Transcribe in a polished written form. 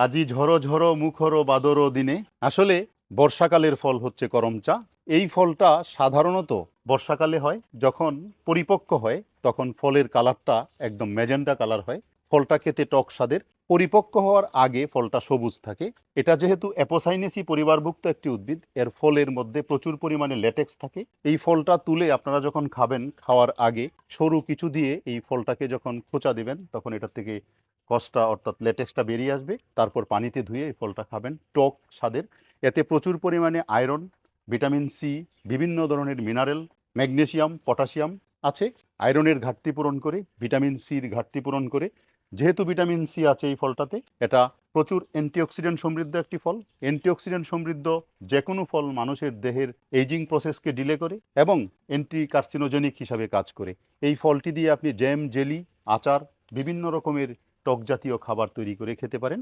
আজি ঝড়ো ঝড়ো মুখর বাদর দিনে। আসলে বর্ষাকালের ফল হচ্ছে করমচা। এই ফলটা সাধারণত বর্ষাকালে হয়। যখন পরিপক্ক হয় তখন ফলের কালারটা একদম ম্যাজেন্টা কালার হয়। ফলটা খেতে টক স্বাদের। পরিপক্ক হওয়ার আগে ফলটা সবুজ থাকে। এটা যেহেতু অ্যাপোসাইনেসি পরিবারভুক্ত একটি উদ্ভিদ, এর ফলের মধ্যে প্রচুর পরিমাণে ল্যাটেক্স থাকে। এই ফলটা তুলে আপনারা যখন খাবেন, খাওয়ার আগে সরু কিছু দিয়ে এই ফলটাকে যখন খোঁচা দিবেন, তখন এটা থেকে কষটা অর্থাৎ ল্যাটেক্সটা বেরিয়ে আসবে। তারপর পানিতে ধুয়ে এই ফলটা খাবেন, টক স্বাদের। এতে প্রচুর পরিমাণে আয়রন, ভিটামিন সি, বিভিন্ন ধরনের মিনারেল, ম্যাগনেসিয়াম, পটাশিয়াম আছে। আয়রনের ঘাটতি পূরণ করে, ভিটামিন সির ঘাটতি পূরণ করে। যেহেতু ভিটামিন সি আছে এই ফলটাতে, এটা প্রচুর অ্যান্টিঅক্সিডেন্ট সমৃদ্ধ একটি ফল। অ্যান্টিঅক্সিডেন্ট সমৃদ্ধ যে কোনো ফল মানুষের দেহের এইজিং প্রসেসকে ডিলে করে এবং অ্যান্টি কার্সিনোজেনিক হিসাবে কাজ করে। এই ফলটি দিয়ে আপনি জ্যাম, জেলি, আচার, বিভিন্ন রকমের টক জাতীয় খাবার তৈরি করে খেতে পারেন।